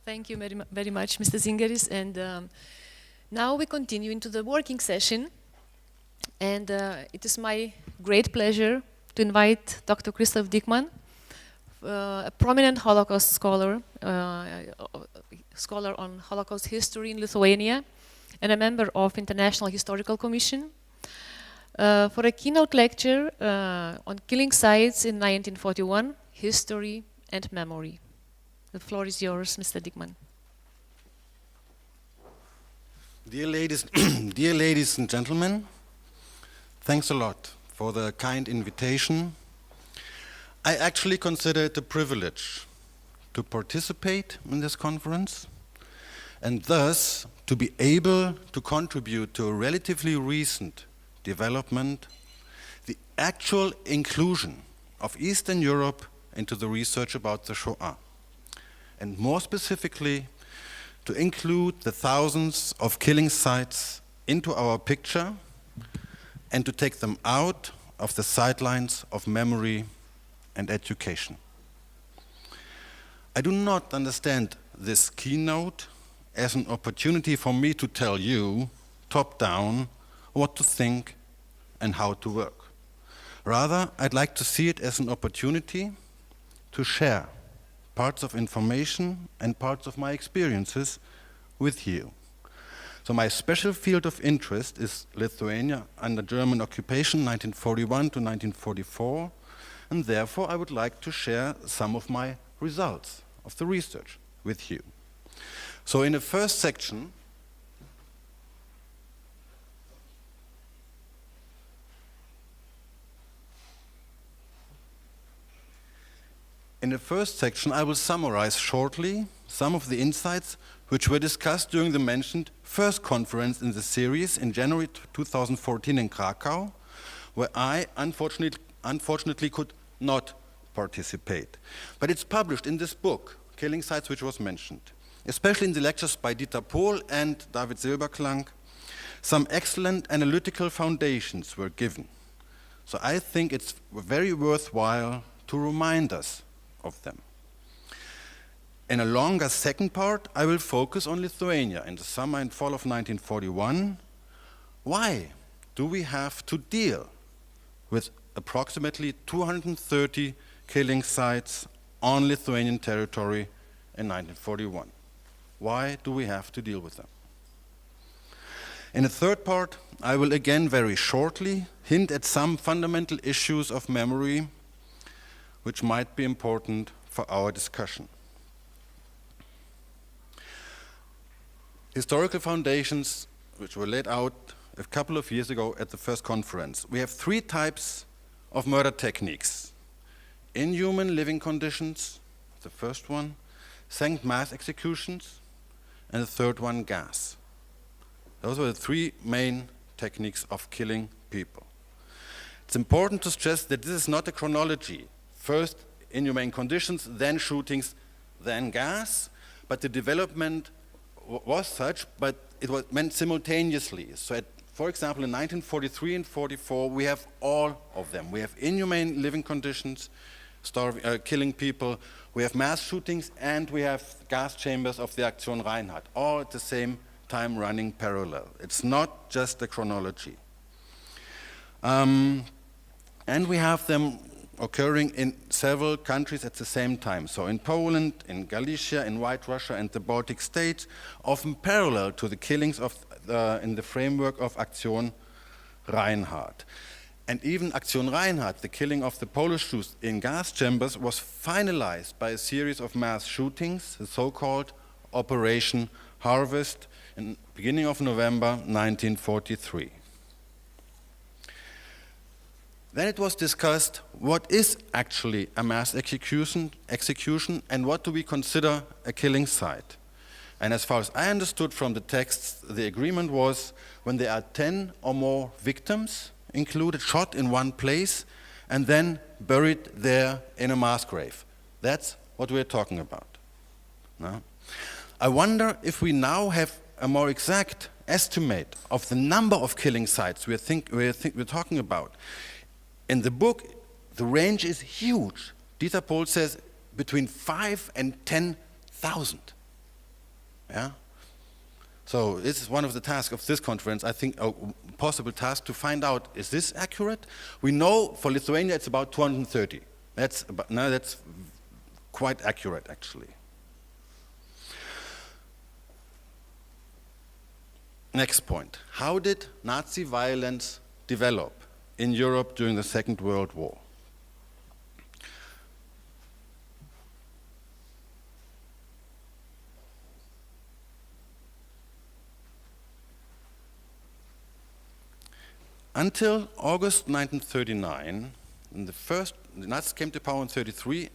Thank you very much, Mr. Zingeris. And now we continue into the working session. And it is my great pleasure to invite Dr. Christopher Dieckmann, a prominent Holocaust scholar, scholar on Holocaust history in Lithuania, and a member of International Historical Commission, for a keynote lecture on killing sites in 1941, history and memory. The floor is yours, Mr. Dieckmann. Dear ladies and gentlemen, thanks a lot for the kind invitation. I actually consider it a privilege to participate in this conference and thus to be able to contribute to a relatively recent development, the actual inclusion of Eastern Europe into the research about the Shoah, and more specifically, to include the thousands of killing sites into our picture and to take them out of the sidelines of memory and education. I do not understand this keynote as an opportunity for me to tell you, top down, what to think and how to work. Rather, I'd like to see it as an opportunity to share parts of information and parts of my experiences with you. So my special field of interest is Lithuania under German occupation, 1941 to 1944, and therefore I would like to share some of my results of the research with you. So in the first section, I will summarize shortly some of the insights which were discussed during the mentioned first conference in the series in January 2014 in Krakow, where I unfortunately could not participate. But it's published in this book, Killing Sites, which was mentioned. Especially in the lectures by Dieter Pohl and David Silberklang, some excellent analytical foundations were given. So I think it's very worthwhile to remind us of them. In a longer second part, I will focus on Lithuania in the summer and fall of 1941. Why do we have to deal with approximately 230 killing sites on Lithuanian territory in 1941? Why do we have to deal with them? In the third part, I will again very shortly hint at some fundamental issues of memory which might be important for our discussion. Historical foundations which were laid out a couple of years ago at the first conference. We have three types of murder techniques. Inhuman living conditions, the first one, second mass executions, and the third one, gas. Those were the three main techniques of killing people. It's important to stress that this is not a chronology. First inhumane conditions, then shootings, then gas, but the development was such, but it was meant simultaneously. So for example, in 1943 and 44, we have all of them. We have inhumane living conditions, killing people, we have mass shootings, and we have gas chambers of the Aktion Reinhardt, all at the same time running parallel. It's not just a chronology. And we have them occurring in several countries at the same time. So in Poland, in Galicia, in White Russia, and the Baltic states, often parallel to the killings in the framework of Aktion Reinhardt. And even Aktion Reinhardt, the killing of the Polish Jews in gas chambers, was finalized by a series of mass shootings, the so-called Operation Harvest, in the beginning of November 1943. Then it was discussed what is actually a mass execution and what do we consider a killing site. And as far as I understood from the texts, the agreement was when there are 10 or more victims included, shot in one place, and then buried there in a mass grave. That's what we're talking about. No? I wonder if we now have a more exact estimate of the number of killing sites we're talking about. In the book, the range is huge. Dieter Pohl says between 5,000 and 10,000. Yeah? So this is one of the tasks of this conference, I think a possible task to find out, is this accurate? We know for Lithuania it's about 230. That's quite accurate, actually. Next point. How did Nazi violence develop in Europe during the Second World War? Until August 1939, the Nazis came to power in 1933.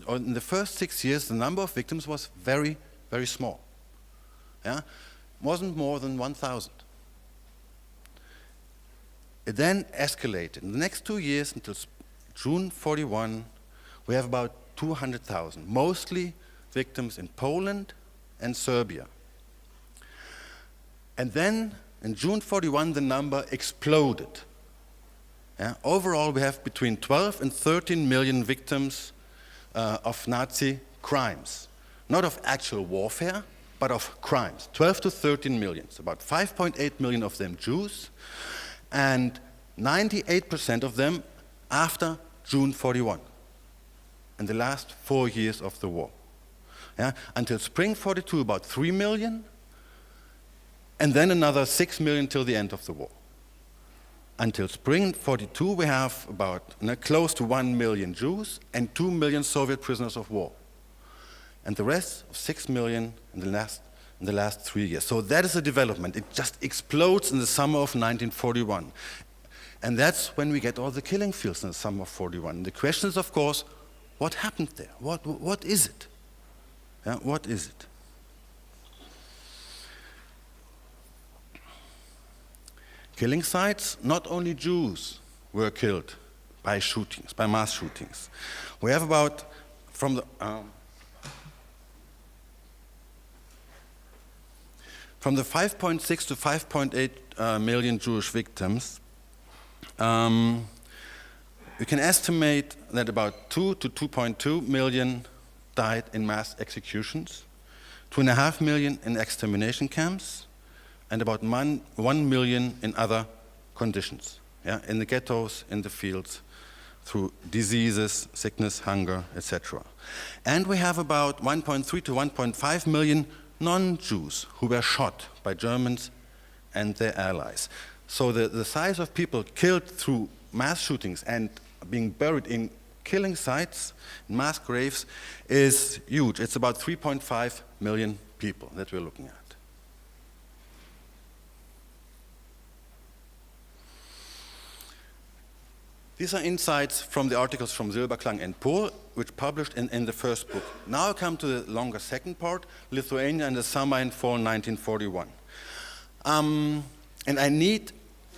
In the first 6 years, the number of victims was very, very small. Yeah? Wasn't more than 1,000. It then escalated. In the next 2 years, until June 1941, we have about 200,000, mostly victims in Poland and Serbia. And then, in June 1941, the number exploded. Yeah? Overall, we have between 12 and 13 million victims of Nazi crimes. Not of actual warfare, but of crimes. 12 to 13 million. So about 5.8 million of them Jews, and 98% of them after June 1941, in the last 4 years of the war. Yeah? Until spring 1942, about 3 million, and then another 6 million till the end of the war. Until spring 1942, we have about close to 1 million Jews and 2 million Soviet prisoners of war. And the rest, 6 million in the last 3 years. So that is a development. It just explodes in the summer of 1941. And that's when we get all the killing fields in the summer of 1941. The question is, of course, what happened there? What is it? Yeah, what is it? Killing sites, not only Jews were killed by shootings, by mass shootings. We have about, from the 5.6 to 5.8 million Jewish victims, you can estimate that about 2 to 2.2 million died in mass executions, 2.5 million in extermination camps, and about 1 million in other conditions, yeah, in the ghettos, in the fields, through diseases, sickness, hunger, etc. And we have about 1.3 to 1.5 million non-Jews who were shot by Germans and their allies. So the size of people killed through mass shootings and being buried in killing sites, in mass graves, is huge. It's about 3.5 million people that we're looking at. These are insights from the articles from Silberklang and Pohl, which published in the first book. Now I come to the longer second part, Lithuania in the summer and fall 1941. And I need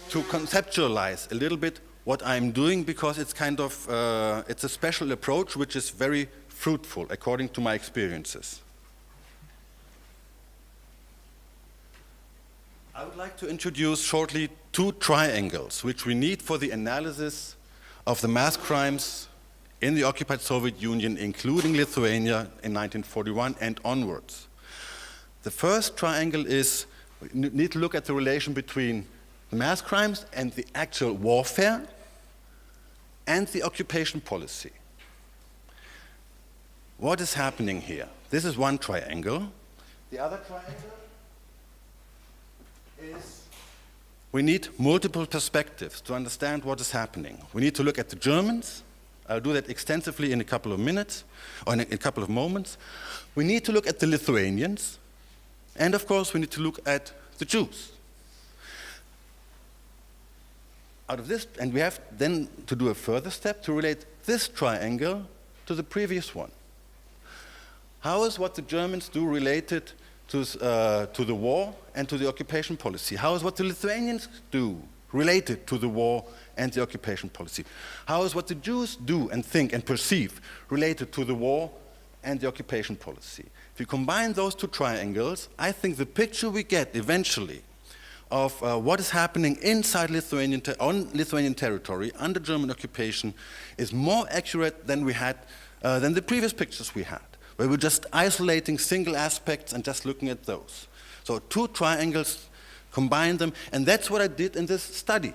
to conceptualize a little bit what I'm doing, because it's kind of, it's a special approach which is very fruitful according to my experiences. I would like to introduce shortly 2 triangles which we need for the analysis of the mass crimes in the occupied Soviet Union, including Lithuania in 1941 and onwards. The first triangle is, we need to look at the relation between the mass crimes and the actual warfare and the occupation policy. What is happening here? This is one triangle. The other triangle is, we need multiple perspectives to understand what is happening. We need to look at the Germans. I'll do that extensively in a couple of minutes, or in a couple of moments. We need to look at the Lithuanians, and of course we need to look at the Jews. Out of this, and we have then to do a further step to relate this triangle to the previous one. How is what the Germans do related to the war and to the occupation policy? How is what the Lithuanians do related to the war and the occupation policy? How is what the Jews do and think and perceive related to the war and the occupation policy? If you combine those 2 triangles, I think the picture we get eventually of what is happening inside on Lithuanian territory under German occupation is more accurate than we had, than the previous pictures we had. where we're just isolating single aspects and just looking at those. So 2 triangles, combine them, and that's what I did in this study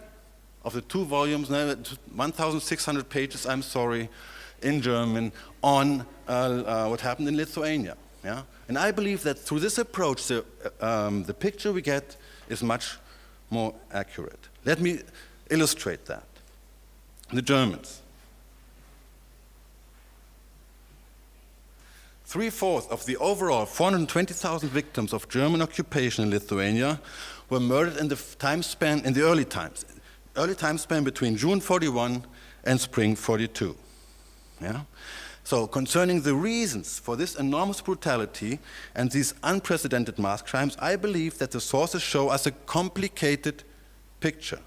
of the 2 volumes, 1,600 pages, I'm sorry, in German, on what happened in Lithuania. Yeah? And I believe that through this approach, the picture we get is much more accurate. Let me illustrate that. The Germans. 3/4 of the overall 420,000 victims of German occupation in Lithuania were murdered in the time span, in the early time span between June 41 and spring 42. Yeah? So concerning the reasons for this enormous brutality and these unprecedented mass crimes, I believe that the sources show us a complicated picture,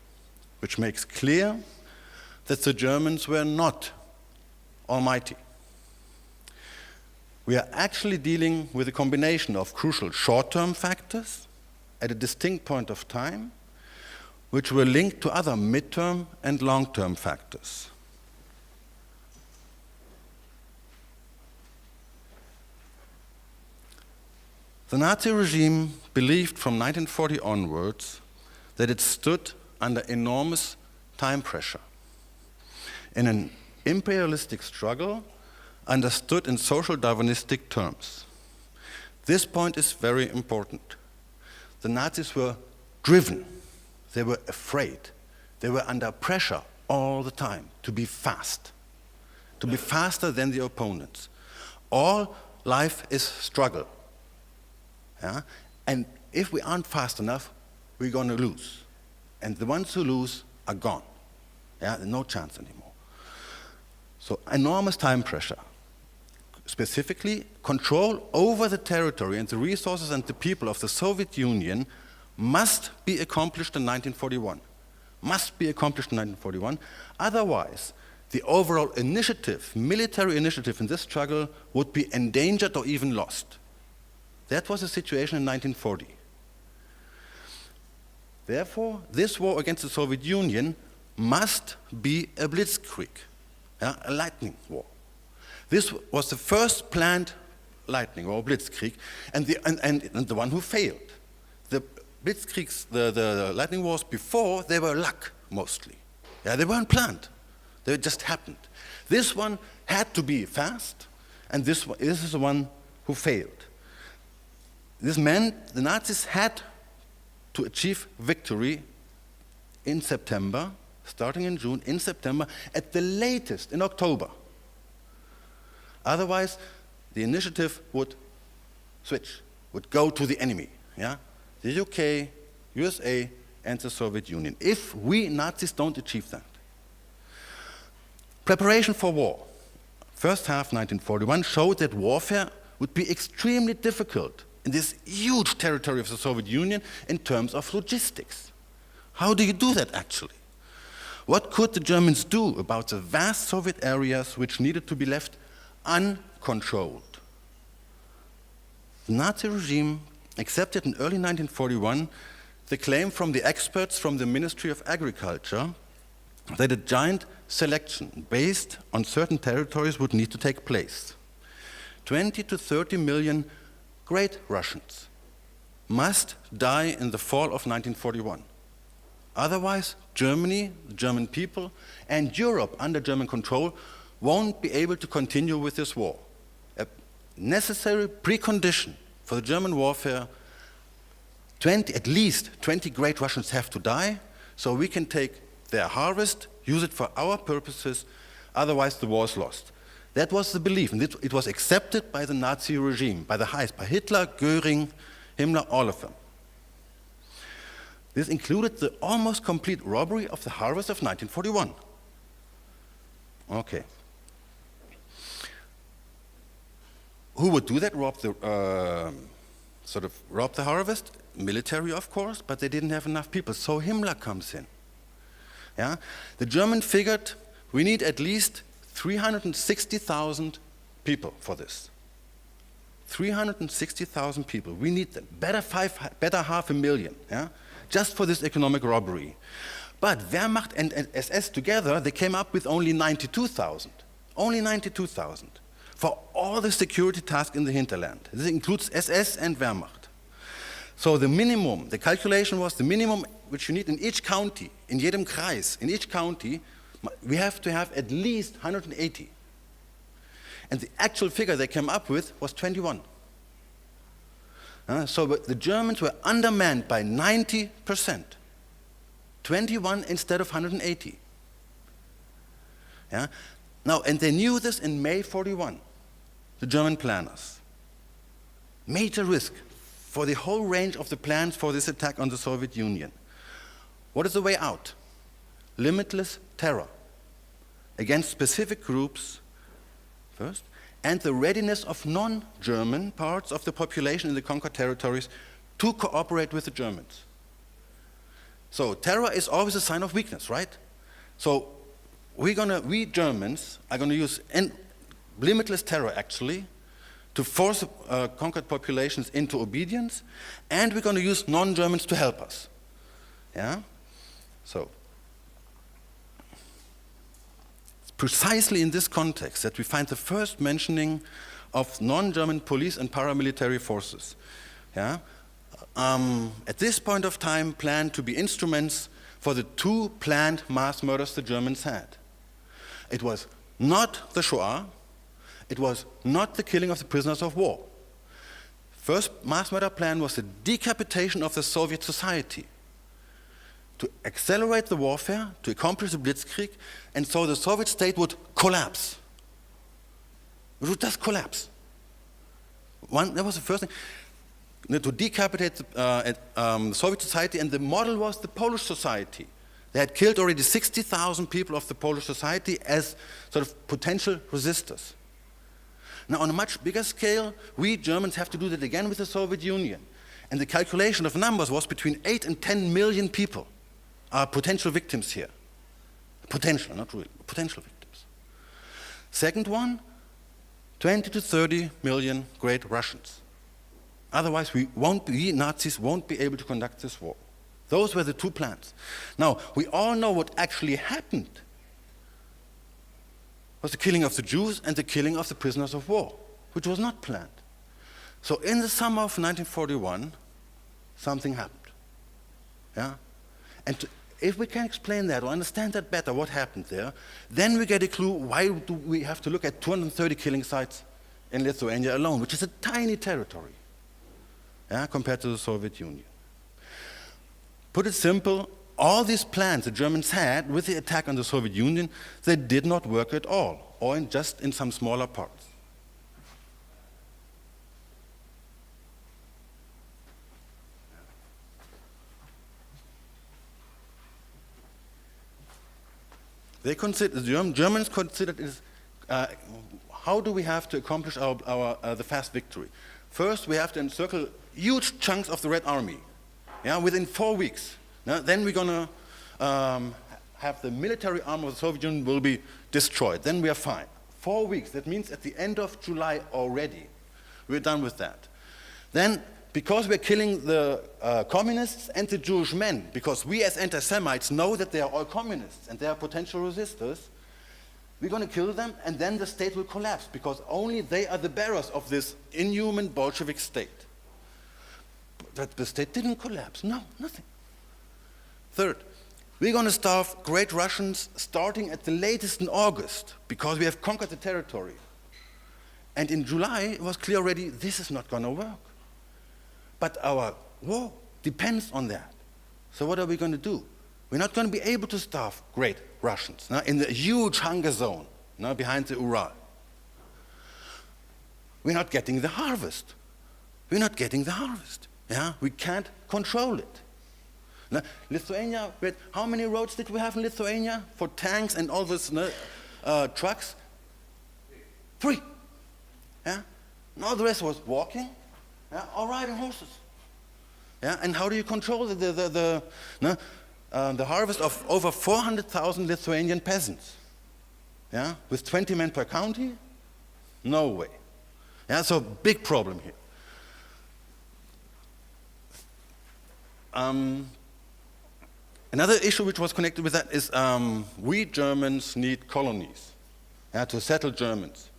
which makes clear that the Germans were not almighty. We are actually dealing with a combination of crucial short-term factors at a distinct point of time, which were linked to other mid-term and long-term factors. The Nazi regime believed from 1940 onwards that it stood under enormous time pressure in an imperialistic struggle understood in social Darwinistic terms. This point is very important. The Nazis were driven, they were afraid, they were under pressure all the time to be fast, to be faster than the opponents. All life is struggle. Yeah? And if we aren't fast enough, we're going to lose. And the ones who lose are gone. Yeah? There's no chance anymore. So enormous time pressure. Specifically, control over the territory and the resources and the people of the Soviet Union must be accomplished in 1941. Must be accomplished in 1941. Otherwise, the overall initiative, military initiative in this struggle would be endangered or even lost. That was the situation in 1940. Therefore, this war against the Soviet Union must be a blitzkrieg, yeah, a lightning war. This was the first planned lightning war, blitzkrieg, and the one who failed. The blitzkriegs, the lightning wars before, they were luck mostly. Yeah, they weren't planned. They just happened. This one had to be fast, and this is the one who failed. This meant the Nazis had to achieve victory in September, starting in June, in September, at the latest in October. Otherwise, the initiative would switch, would go to the enemy, yeah? The UK, USA, and the Soviet Union, if we Nazis don't achieve that. Preparation for war. First half 1941 showed that warfare would be extremely difficult in this huge territory of the Soviet Union in terms of logistics. How do you do that actually? What could the Germans do about the vast Soviet areas which needed to be left uncontrolled? The Nazi regime accepted in early 1941 the claim from the experts from the Ministry of Agriculture that a giant selection based on certain territories would need to take place. 20 to 30 million Great Russians must die in the fall of 1941. Otherwise, Germany, the German people, and Europe under German control won't be able to continue with this war. A necessary precondition for the German warfare, at least 20 Great Russians have to die, so we can take their harvest, use it for our purposes, otherwise the war is lost. That was the belief, and it was accepted by the Nazi regime, by the highest, by Hitler, Göring, Himmler, all of them. This included the almost complete robbery of the harvest of 1941. Okay. Who would do that? Rob the harvest? Military, of course, but they didn't have enough people, so Himmler comes in. Yeah? The Germans figured we need at least 360,000 people for this. 360,000 people, we need them. Better 500,000, yeah? Just for this economic robbery. But Wehrmacht and SS together, they came up with only 92,000. Only 92,000 for all the security tasks in the hinterland. This includes SS and Wehrmacht. So the minimum, the calculation was the minimum which you need in each county, in jedem Kreis, in each county, we have to have at least 180. And the actual figure they came up with was 21. So the Germans were undermanned by 90%. 21 instead of 180. Yeah? Now, and they knew this in May 41, the German planners. Major risk for the whole range of the plans for this attack on the Soviet Union. What is the way out? Limitless terror against specific groups, first, and the readiness of non-German parts of the population in the conquered territories to cooperate with the Germans. So terror is always a sign of weakness, right? So we Germans are going to use limitless terror, actually, to force conquered populations into obedience, and we're going to use non-Germans to help us. Yeah? So it's precisely in this context that we find the first mentioning of non-German police and paramilitary forces. Yeah? At this point of time, planned to be instruments for the two planned mass murders the Germans had. It was not the Shoah, it was not the killing of the prisoners of war. First mass murder plan was the decapitation of the Soviet society, to accelerate the warfare, to accomplish the Blitzkrieg, and so the Soviet state would collapse. It would just collapse. That was the first thing. To decapitate the Soviet society, and the model was the Polish society. They had killed already 60,000 people of the Polish society as sort of potential resistors. Now, on a much bigger scale, we Germans have to do that again with the Soviet Union. And the calculation of numbers was between 8 and 10 million people are potential victims here. Potential, not real, potential victims. Second one, 20 to 30 million great Russians. Otherwise, we Nazis won't be able to conduct this war. Those were the two plans. Now, we all know what actually happened was the killing of the Jews and the killing of the prisoners of war, which was not planned. So in the summer of 1941, something happened. Yeah? And if we can explain that or understand that better, what happened there, then we get a clue why do we have to look at 230 killing sites in Lithuania alone, which is a tiny territory. Yeah, compared to the Soviet Union. Put it simple, all these plans the Germans had with the attack on the Soviet Union, they did not work at all, or just in some smaller parts. The Germans considered it as, how do we have to accomplish the fast victory? First, we have to encircle huge chunks of the Red Army, yeah, within 4 weeks. Now, then we're going to have the military arm of the Soviet Union will be destroyed. Then we are fine. 4 weeks, that means at the end of July already, we're done with that. Then, because we're killing the communists and the Jewish men, because we as anti-Semites know that they are all communists and they are potential resistors, we're going to kill them, and then the state will collapse, because only they are the bearers of this inhuman Bolshevik state. But the state didn't collapse. No, nothing. Third, we're going to starve great Russians starting at the latest in August, because we have conquered the territory. And in July, it was clear already, this is not going to work. But our war depends on that. So what are we going to do? We're not going to be able to starve great Russians in the huge hunger zone behind the Ural. We're not getting the harvest. We're not getting the harvest. Yeah? We can't control it. Now, Lithuania, how many roads did we have in Lithuania for tanks and all those trucks? 3. Yeah? And all the rest was walking, yeah? Or riding horses. Yeah? And how do you control the harvest of over 400,000 Lithuanian peasants? Yeah? With 20 men per county? No way. Yeah? So big problem here. Another issue which was connected with that is we Germans need colonies, to settle Germans.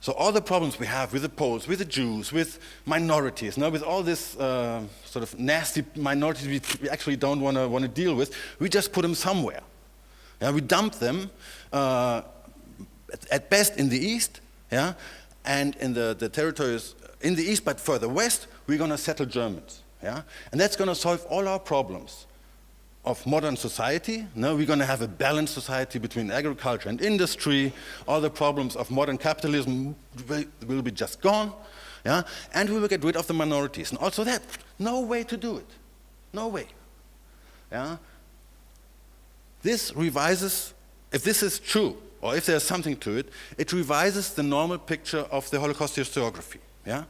So all the problems we have with the Poles, with the Jews, with minorities, with all this sort of nasty minorities we actually don't want to deal with, we just put them somewhere. Yeah, we dump them at best in the east, yeah, and in the territories in the east, but further west, we're going to settle Germans. Yeah? And that's going to solve all our problems of modern society. Now we're going to have a balanced society between agriculture and industry. All the problems of modern capitalism will be just gone. Yeah? And we will get rid of the minorities. And also that, no way to do it. No way. Yeah? This revises, if this is true, or if there's something to it, it revises the normal picture of the Holocaust historiography. Yeah?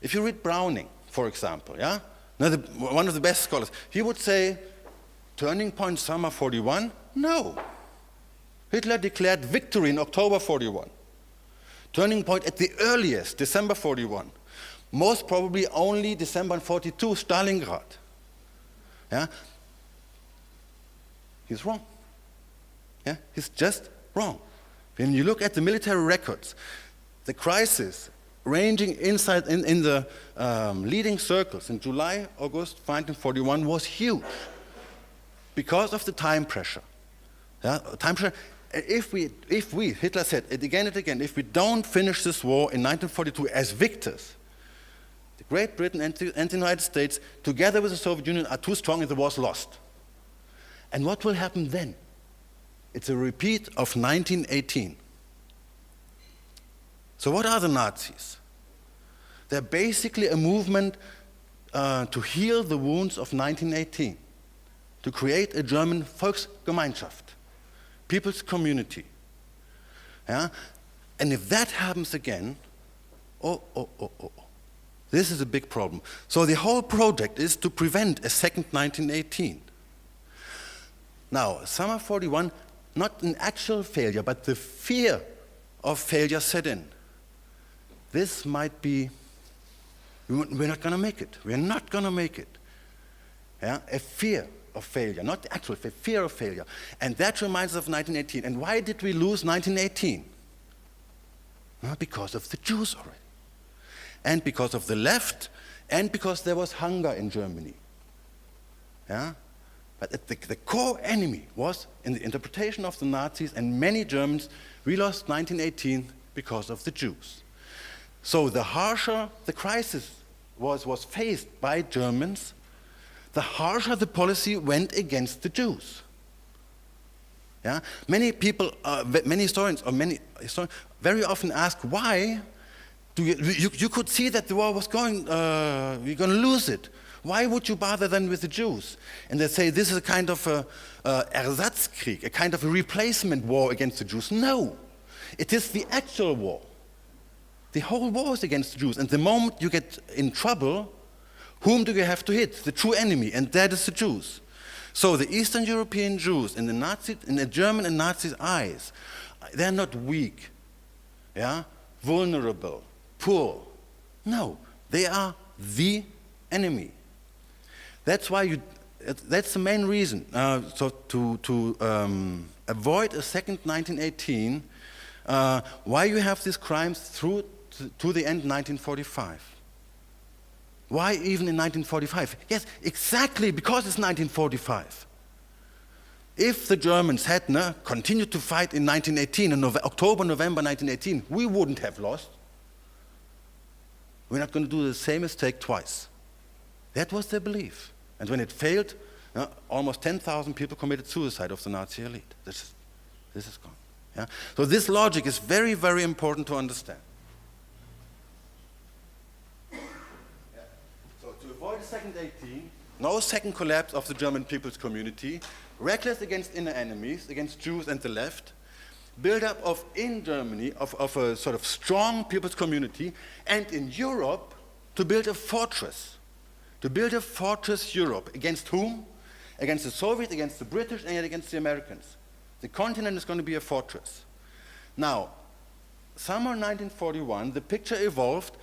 If you read Browning, for example, yeah? Now one of the best scholars, he would say, turning point summer 41? No. Hitler declared victory in October 41. Turning point at the earliest, December 41. Most probably only December 42, Stalingrad. Yeah? He's wrong. Yeah? He's just wrong. When you look at the military records, the crisis ranging inside in the leading circles in July, August 1941 was huge because of the time pressure. Yeah? Time pressure. If we, Hitler said it again and again, if we don't finish this war in 1942 as victors, the Great Britain and the United States, together with the Soviet Union, are too strong and the war's lost. And what will happen then? It's a repeat of 1918. So what are the Nazis? They're basically a movement to heal the wounds of 1918, to create a German Volksgemeinschaft, people's community. Yeah? And if that happens again, this is a big problem. So the whole project is to prevent a second 1918. Now, summer 41, not an actual failure, but the fear of failure set in. This might be, we're not going to make it. We're not going to make it. Yeah? A fear of failure, not the actual fear, fear of failure. And that reminds us of 1918. And why did we lose 1918? Well, because of the Jews already. And because of the left, and because there was hunger in Germany. Yeah? But the core enemy was, in the interpretation of the Nazis and many Germans, we lost 1918 because of the Jews. So the harsher the crisis was faced by Germans, the harsher the policy went against the Jews. Yeah? Many people, many historians very often ask, why do you could see that the war was going, you're going to lose it. Why would you bother then with the Jews? And they say this is a kind of Ersatzkrieg, a kind of a replacement war against the Jews. No, it is the actual war. The whole war is against the Jews. And the moment you get in trouble, whom do you have to hit? The true enemy, and that is the Jews. So the Eastern European Jews, in the German and Nazi eyes, they're not weak, yeah, vulnerable, poor. No, they are the enemy. That's why that's the main reason. So to avoid a second 1918, why you have these crimes through to the end 1945. Why even in 1945? Yes, exactly because it's 1945. If the Germans had continued to fight in 1918, in October, November 1918, we wouldn't have lost. We're not going to do the same mistake twice. That was their belief. And when it failed, almost 10,000 people committed suicide of the Nazi elite. This is gone. Yeah? So this logic is very, very important to understand. So to avoid a second 18, no second collapse of the German people's community, reckless against inner enemies, against Jews and the left, build-up of, in Germany, of a sort of strong people's community, and in Europe, to build a fortress. To build a fortress Europe. Against whom? Against the Soviets, against the British, and against the Americans. The continent is going to be a fortress. Now, summer 1941, the picture evolved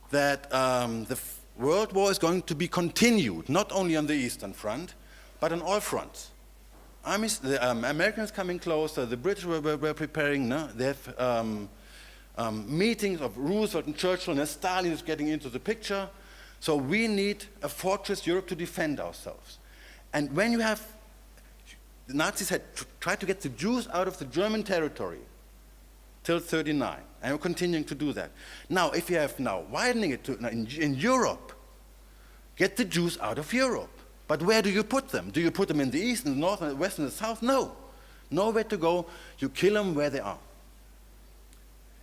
that the World War is going to be continued, not only on the Eastern Front, but on all fronts. The Americans coming closer, the British were preparing, they have meetings of Roosevelt and Churchill, and Stalin is getting into the picture. So we need a fortress Europe to defend ourselves. And when you have, the Nazis had tried to get the Jews out of the German territory till 39, and we're continuing to do that. Now, if you have now widening it to in Europe, get the Jews out of Europe. But where do you put them? Do you put them in the east, in the north, in the west, in the south? No. Nowhere to go. You kill them where they are.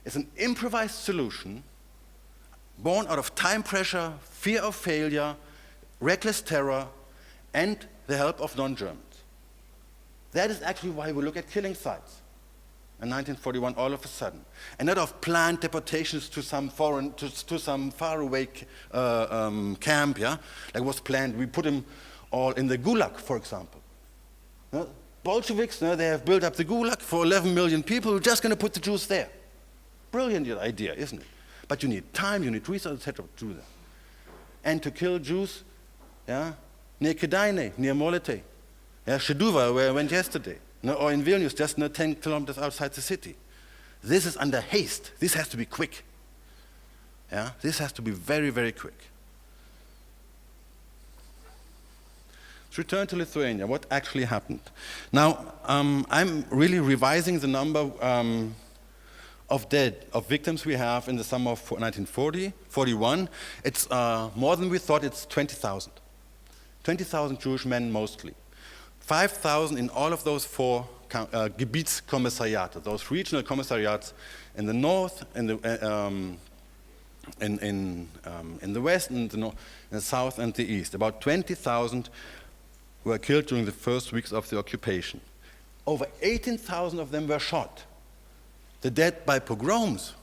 It's an improvised solution born out of time pressure, fear of failure, reckless terror, and the help of non-Germans. That is actually why we look at killing sites in 1941 all of a sudden. And not of planned deportations to some foreign, to some faraway camp, yeah? Like was planned. We put them all in the Gulag, for example. Bolsheviks, they have built up the Gulag for 11 million people. We're just going to put the Jews there. Brilliant idea, isn't it? But you need time, you need resources, etc. to do that. And to kill Jews, yeah, near Kadaine, near Molete, yeah, Sheduva, where I went yesterday, or in Vilnius, just 10 kilometers outside the city. This is under haste. This has to be quick. Yeah, this has to be very, very quick. Let's return to Lithuania. What actually happened? Now, I'm really revising the number of victims we have in the summer of 1941. It's more than we thought. It's 20,000. 20,000 Jewish men mostly. 5,000 in all of those four Gebietskommissariate, those regional commissariats in the north, in the west, and in the south and the east. About 20,000 were killed during the first weeks of the occupation. Over 18,000 of them were shot. The dead by pogroms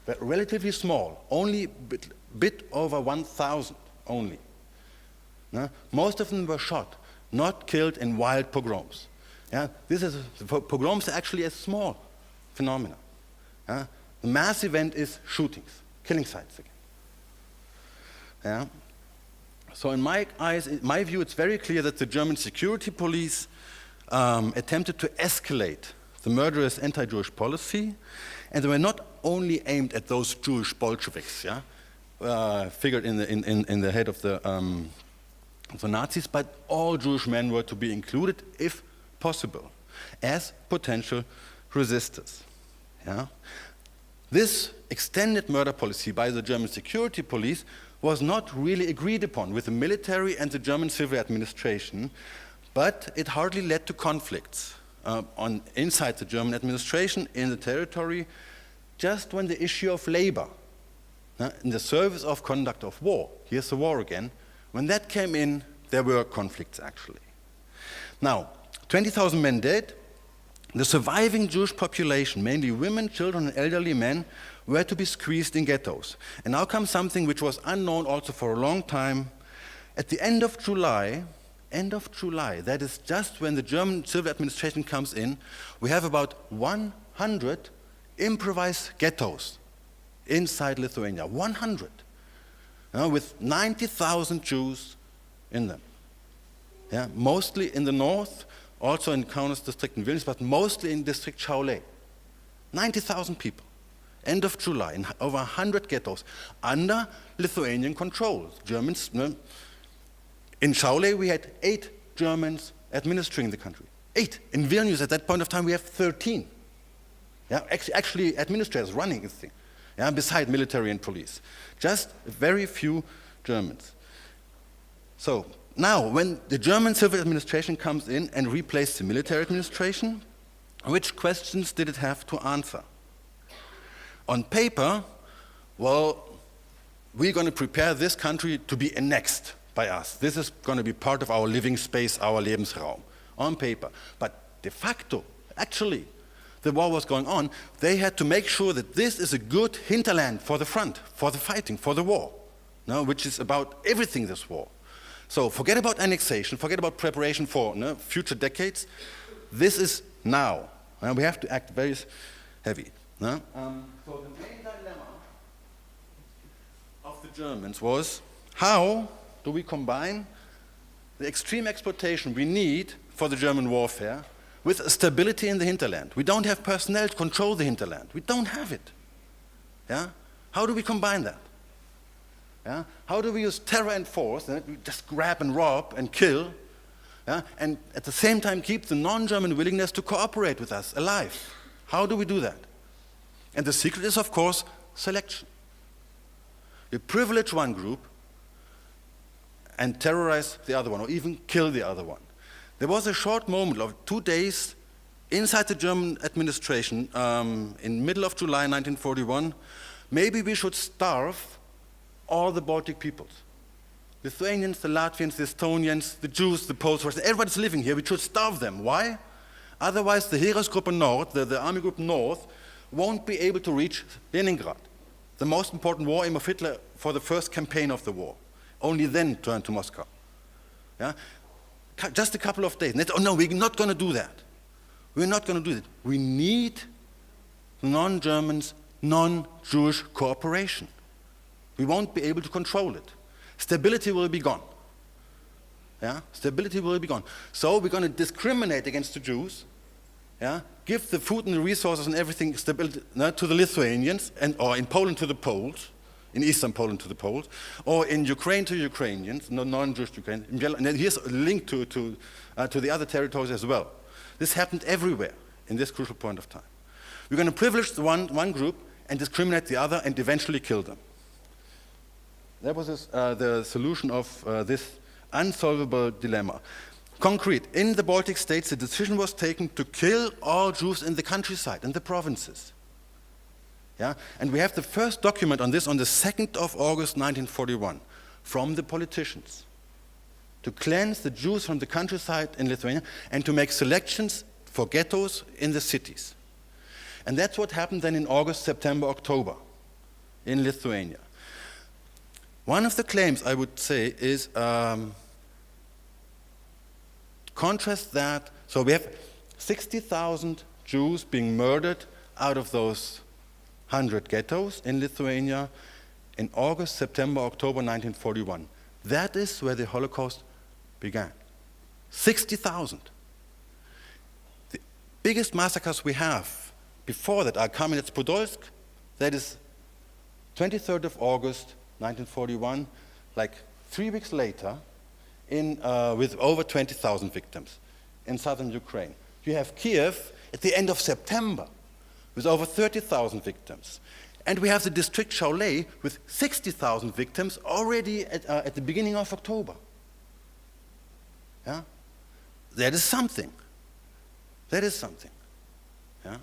were relatively small, only bit over 1,000 only. Most of them were shot, not killed in wild pogroms. Pogroms are actually a small phenomenon. The mass event is shootings, killing sites again. So in my eyes, in my view, it's very clear that the German security police attempted to escalate the murderous anti-Jewish policy, and they were not only aimed at those Jewish Bolsheviks, figured in the head of the Nazis, but all Jewish men were to be included, if possible, as potential resistors. This extended murder policy by the German security police was not really agreed upon with the military and the German civil administration, but it hardly led to conflicts inside the German administration in the territory, just when the issue of labor in the service of conduct of war, here's the war again, when that came in, there were conflicts actually. Now, 20,000 men dead. The surviving Jewish population, mainly women, children, and elderly men, were to be squeezed in ghettos. And now comes something which was unknown also for a long time. At the end of July, that is just when the German civil administration comes in, we have about 100 improvised ghettos inside Lithuania. 100. With 90,000 Jews in them. Mostly in the north, also in Kaunas district in Vilnius, but mostly in district Šiauliai. 90,000 people. End of July, in over 100 ghettos, under Lithuanian control. Germans, in Šiauliai we had 8 Germans administering the country. 8. In Vilnius at that point of time we have 13. Actually administrators running this thing, beside military and police. Just very few Germans. So now, when the German civil administration comes in and replaces the military administration, which questions did it have to answer? On paper, well, we're going to prepare this country to be annexed by us. This is going to be part of our living space, our Lebensraum, on paper. But de facto, actually, the war was going on. They had to make sure that this is a good hinterland for the front, for the fighting, for the war, which is about everything, this war. So forget about annexation, forget about preparation for future decades. This is now. We have to act very heavy. So the main dilemma of the Germans was, how do we combine the extreme exploitation we need for the German warfare with stability in the hinterland? We don't have personnel to control the hinterland. We don't have it. Yeah? How do we combine that? Yeah? How do we use terror and force, and we just grab and rob and kill, yeah? And at the same time keep the non-German willingness to cooperate with us alive? How do we do that? And the secret is, of course, selection. We privilege one group and terrorize the other one, or even kill the other one. There was a short moment of 2 days inside the German administration in middle of July 1941, maybe we should starve all the Baltic peoples. Lithuanians, the Latvians, the Estonians, the Jews, the Poles, everybody's living here. We should starve them. Why? Otherwise, the Heeresgruppe Nord, the Army Group North, won't be able to reach Leningrad, the most important war aim of Hitler for the first campaign of the war. Only then turn to Moscow. Yeah? Just a couple of days. Oh no, we're not going to do that. We're not going to do that. We need non-Germans, non-Jewish cooperation. We won't be able to control it. Stability will be gone. Yeah? Stability will be gone. So we're going to discriminate against the Jews, yeah? Give the food and the resources and everything stability, to the Lithuanians, or in Poland to the Poles, in eastern Poland to the Poles, or in Ukraine to Ukrainians, non-Jewish Ukrainians. And here's a link to the other territories as well. This happened everywhere in this crucial point of time. We're going to privilege the one group and discriminate the other and eventually kill them. That was the solution of this unsolvable dilemma. Concrete, in the Baltic states, the decision was taken to kill all Jews in the countryside, in the provinces. Yeah? And we have the first document on this on the 2nd of August 1941 from the politicians to cleanse the Jews from the countryside in Lithuania and to make selections for ghettos in the cities. And that's what happened then in August, September, October in Lithuania. One of the claims, I would say, is contrast that. So we have 60,000 Jews being murdered out of those 100 ghettos in Lithuania in August, September, October 1941. That is where the Holocaust began. 60,000. The biggest massacres we have before that are Kamenets-Podolsk, that is 23rd of August 1941, like 3 weeks later, with over 20,000 victims in southern Ukraine. You have Kiev at the end of September with over 30,000 victims. And we have the district Šiauliai with 60,000 victims already at the beginning of October. Yeah? That is something. That is something. Yeah?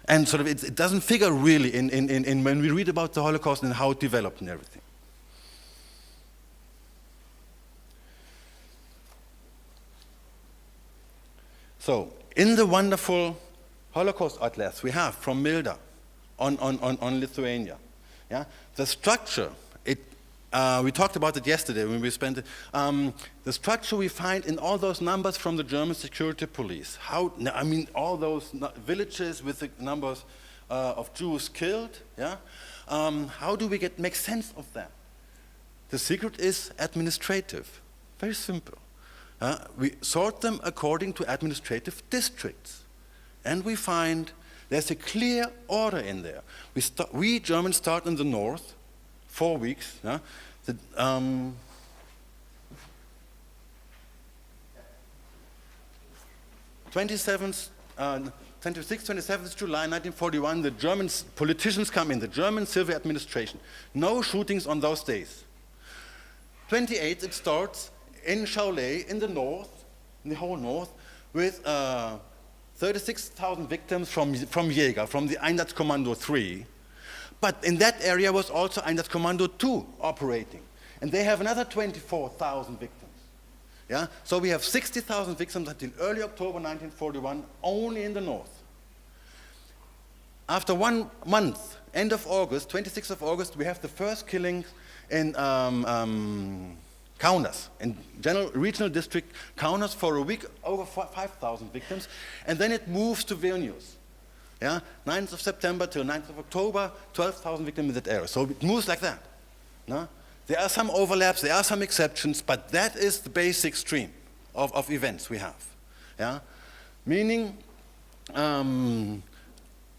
And sort of it doesn't figure really in when we read about the Holocaust and how it developed and everything. So, in the wonderful Holocaust Atlas we have from Milda on Lithuania, yeah, the structure, we talked about it yesterday when we spent it, the structure we find in all those numbers from the German security police, all those villages with the numbers of Jews killed, yeah, how do we make sense of that? The secret is administrative, very simple. We sort them according to administrative districts. And we find there's a clear order in there. We Germans start in the north, 4 weeks. 26th, 27th July 1941, the German politicians come in, the German civil administration. No shootings on those days. 28th, it starts in Šiauliai, in the north, in the whole north, with 36,000 victims from Jäger, from the Einsatzkommando 3. But in that area was also Einsatzkommando 2 operating. And they have another 24,000 victims. Yeah? So we have 60,000 victims until early October 1941, only in the north. After 1 month, end of August, 26th of August, we have the first killings in Kaunas, in regional district Kaunas for a week, over 5,000 victims, and then it moves to Vilnius. Yeah? 9th of September till 9th of October, 12,000 victims in that area. So it moves like that. No? There are some overlaps, there are some exceptions, but that is the basic stream of events we have. Yeah? Meaning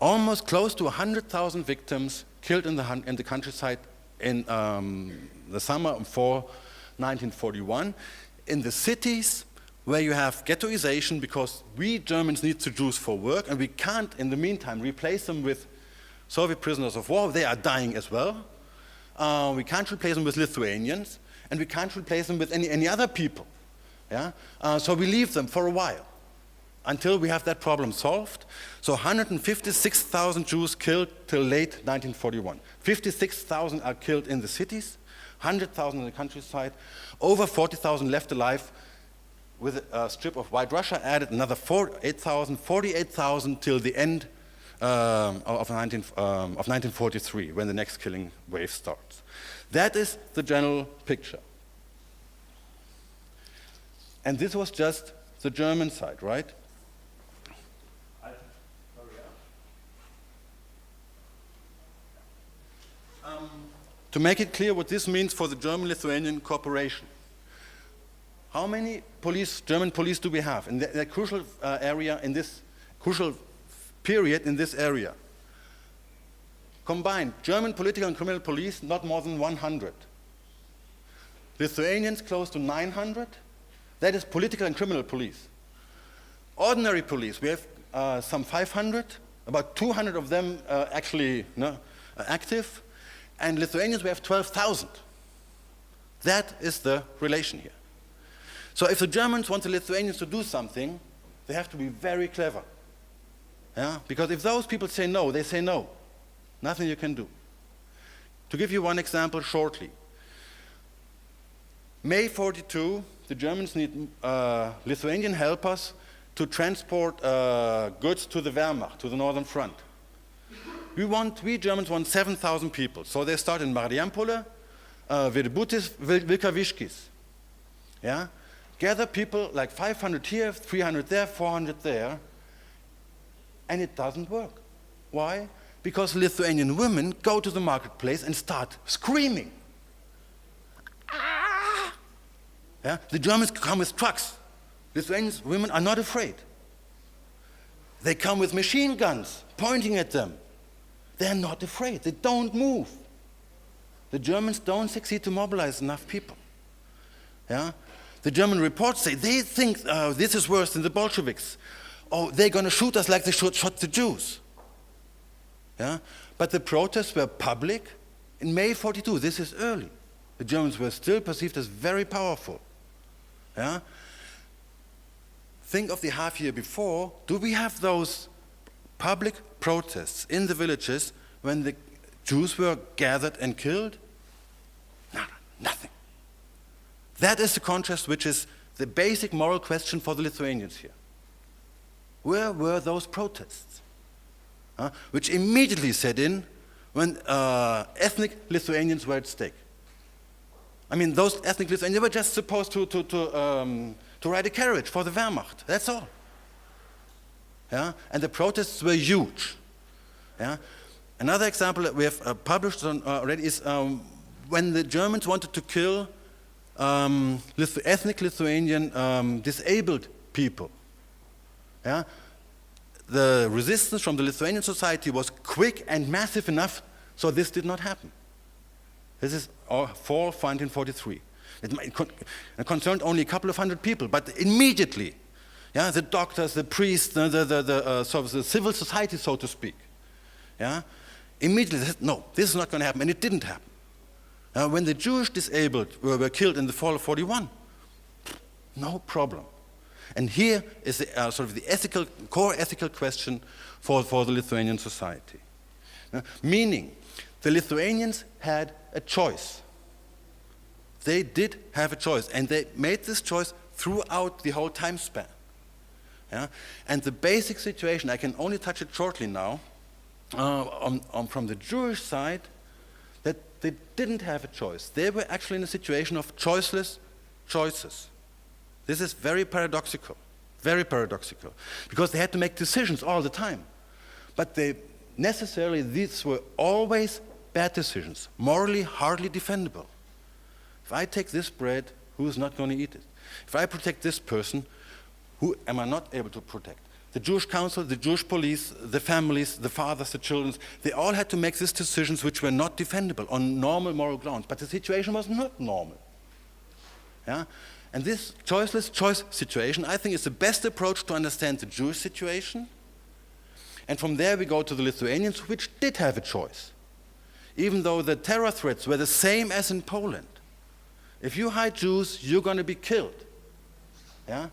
almost close to 100,000 victims killed in the countryside in the summer for 1941. In the cities where you have ghettoization, because we Germans need the Jews for work, and we can't, in the meantime, replace them with Soviet prisoners of war. They are dying as well. We can't replace them with Lithuanians, and we can't replace them with any other people. Yeah? So we leave them for a while until we have that problem solved. So 156,000 Jews killed till late 1941. 56,000 are killed in the cities, 100,000 in the countryside, over 40,000 left alive, with a strip of White Russia added another 48,000 till the end of 1943, when the next killing wave starts. That is the general picture. And this was just the German side, right? To make it clear what this means for the German-Lithuanian cooperation. How many German police do we have in the crucial area, in this crucial period in this area? Combined, German political and criminal police, not more than 100. Lithuanians, close to 900. That is political and criminal police. Ordinary police, we have some 500, about 200 of them actually active. And Lithuanians, we have 12,000. That is the relation here. So if the Germans want the Lithuanians to do something, they have to be very clever. Yeah? Because if those people say no, they say no. Nothing you can do. To give you one example shortly. May 42, the Germans need Lithuanian helpers to transport goods to the Wehrmacht, to the Northern Front. We Germans want 7,000 people. So they start in Mariampole, Virbutis, Vilkaviškis. Yeah? Gather people like 500 here, 300 there, 400 there, and it doesn't work. Why? Because Lithuanian women go to the marketplace and start screaming. Ah! Yeah? The Germans come with trucks. Lithuanian women are not afraid. They come with machine guns, pointing at them. They're not afraid. They don't move. The Germans don't succeed to mobilize enough people. Yeah? The German reports say they think this is worse than the Bolsheviks. Oh, they're going to shoot us like they shot the Jews. Yeah? But the protests were public in May 42. This is early. The Germans were still perceived as very powerful. Yeah? Think of the half year before. Do we have those public protests in the villages when the Jews were gathered and killed? No, nothing. That is the contrast, which is the basic moral question for the Lithuanians here. Where were those protests? Which immediately set in when ethnic Lithuanians were at stake. I mean, those ethnic Lithuanians were just supposed to ride a carriage for the Wehrmacht. That's all. Yeah? And the protests were huge. Yeah? Another example that we have published on, already is when the Germans wanted to kill ethnic Lithuanian disabled people. Yeah? The resistance from the Lithuanian society was quick and massive enough, so this did not happen. This is fall 1943. It concerned only a couple of hundred people, but immediately, yeah, the doctors, the priests, the civil society, so to speak, yeah, immediately they said, no, this is not going to happen, and it didn't happen. When the Jewish disabled were killed in the fall of 41, no problem. And here is the, sort of the core ethical question for the Lithuanian society. Meaning, the Lithuanians had a choice. They did have a choice, and they made this choice throughout the whole time span. Yeah? And the basic situation, I can only touch it shortly now, from the Jewish side, that they didn't have a choice. They were actually in a situation of choiceless choices. This is very paradoxical, because they had to make decisions all the time. But these were always bad decisions, morally hardly defendable. If I take this bread, who is not going to eat it? If I protect this person, who am I not able to protect? the Jewish council, the Jewish police, the families, the fathers, the children, they all had to make these decisions which were not defendable on normal moral grounds. But the situation was not normal. Yeah? And this choiceless choice situation, I think, is the best approach to understand the Jewish situation. And from there we go to the Lithuanians, which did have a choice. Even though the terror threats were the same as in Poland. If you hide Jews, you're going to be killed. Yeah?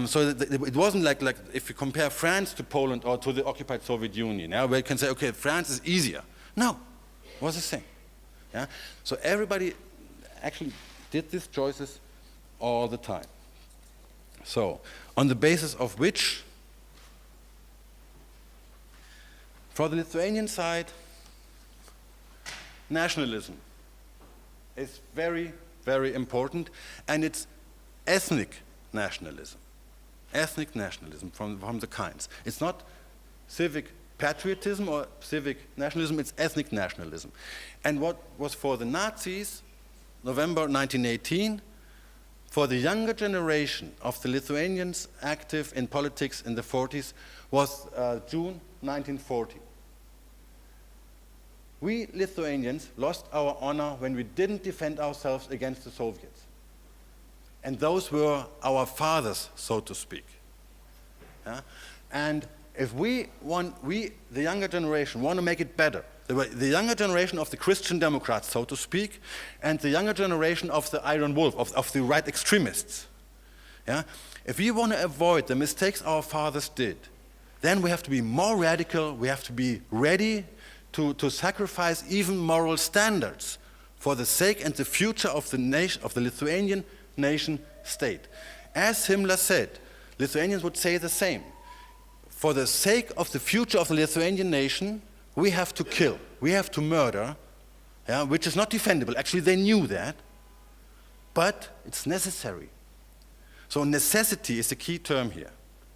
So it wasn't like if you compare France to Poland or to the occupied Soviet Union, yeah, where you can say, okay, France is easier. No, it was the same. Yeah? So everybody actually did these choices all the time. So, on the basis of which, for the Lithuanian side, nationalism is very, very important, and it's ethnic nationalism. Ethnic nationalism from the kinds. It's not civic patriotism or civic nationalism, it's ethnic nationalism. And what was for the Nazis, November 1918, for the younger generation of the Lithuanians active in politics in the 40s was June 1940. We Lithuanians lost our honor when we didn't defend ourselves against the Soviets. And those were our fathers, so to speak. Yeah? And if we, the younger generation, want to make it better, the younger generation of the Christian Democrats, so to speak, and the younger generation of the Iron Wolf, of the right extremists, yeah? If we want to avoid the mistakes our fathers did, then we have to be more radical, we have to be ready to sacrifice even moral standards for the sake and the future of the nation, of the Lithuanian nation state. As Himmler said, Lithuanians would say the same. For the sake of the future of the Lithuanian nation, we have to kill, we have to murder, yeah, which is not defendable. Actually, they knew that, but it's necessary. So necessity is the key term here,